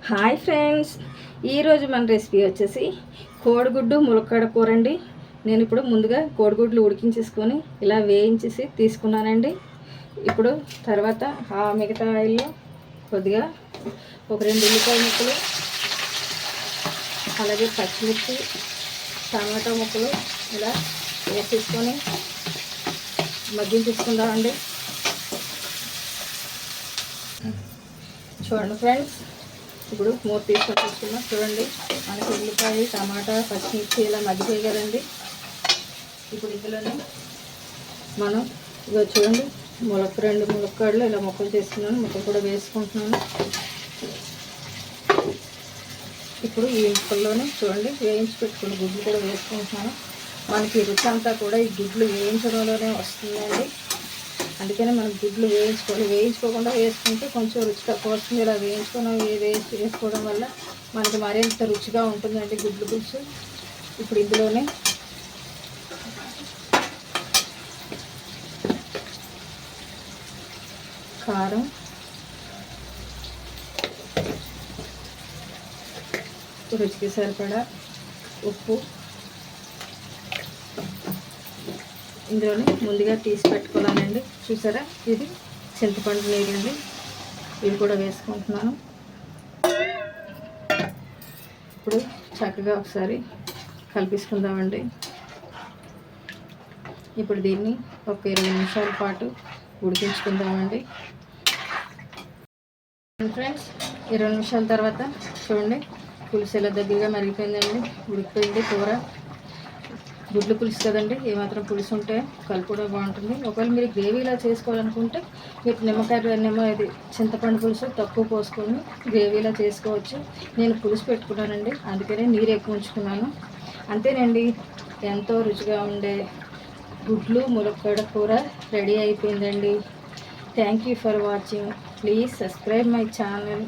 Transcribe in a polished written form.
Hi friends, ఈరోజు మన recipe వచ్చేసి కోడిగుడ్డు ములక్కాడ కూర అండి. నేను ఇప్పుడు ముందుగా కోడిగుడ్లు ఉడికించేసుకొని ఇలా వేయించేసి తీసుకున్నానండి. ఇప్పుడు తర్వాత ఆ మిగతా ఆయిల్లో కొద్దిగా ఒక 2 ఉల్లిపాయ ముక్కలు, అలాగే పచ్చిమిర్చి, టమాటా ముక్కలు ఇలా వేసేసుకొని మగ్గించేసుకుందామండి. చూడండి ఫ్రెండ్స్, ఇప్పుడు మూత తీసుకొని చూసుకున్నాం. చూడండి, మనకి ఉల్లిపాయ, టమాటా, పచ్చిమిర్చి ఇలా మగ్గిపోయి కదండి. ఇప్పుడు ఇందులోనే మనం ఇదో చూడండి, 2 ములక్కాడలు ఇలా ముక్కలు చేసుకున్నాను. ముక్కలు కూడా వేసుకుంటున్నాను. ఇప్పుడు ఈ ముక్కల్లోనే చూడండి వేయించి పెట్టుకున్న గుడ్లు కూడా వేసుకుంటున్నాను. మనకి రుచి అంతా కూడా ఈ గుడ్లు వేయించడంలోనే వస్తుందండి. అందుకనే మనం గుడ్లు వేయించుకోకుండా వేసుకుంటే కొంచెం రుచి తక్కువ వస్తుంది. ఇలా వేసుకోవడం వల్ల మనకి మరింత రుచిగా ఉంటుందండి గుడ్లు పులుసు. ఇప్పుడు ఇందులోనే కారం, రుచికి సరిపడా ఉప్పు, ఇందులోనే ముందుగా తీసి పెట్టుకోవాలండి. చూసారా, ఇది చింతపండు నీళ్ళండి, ఇవి కూడా వేసుకుంటున్నాను. ఇప్పుడు చక్కగా ఒకసారి కలిపేసుకుందామండి. ఇప్పుడు దీన్ని ఒక 20 నిమిషాల పాటు ఉడికించుకుందామండి. ఫ్రెండ్స్, 20 నిమిషాల తర్వాత చూడండి, పులుసు ఎలా దగ్గరగా మరిగిపోయిందండి, ఉడికిపోయింది కూర. గుడ్లు పులుసు కదండి, ఏమాత్రం పులుసు ఉంటే కలుపు కూడా బాగుంటుంది. ఒకవేళ మీరు గ్రేవీలా చేసుకోవాలనుకుంటే మీరు ఇది చింతపండు పులుసు తక్కువ పోసుకొని గ్రేవీలా చేసుకోవచ్చు. నేను పులుసు పెట్టుకున్నానండి, అందుకనే నీరు ఎక్కువ ఉంచుకున్నాను. అంతేనండి, ఎంతో రుచిగా ఉండే గుడ్లు ములక్కాడ కూర రెడీ అయిపోయిందండి. Thank you for watching. Please subscribe my channel.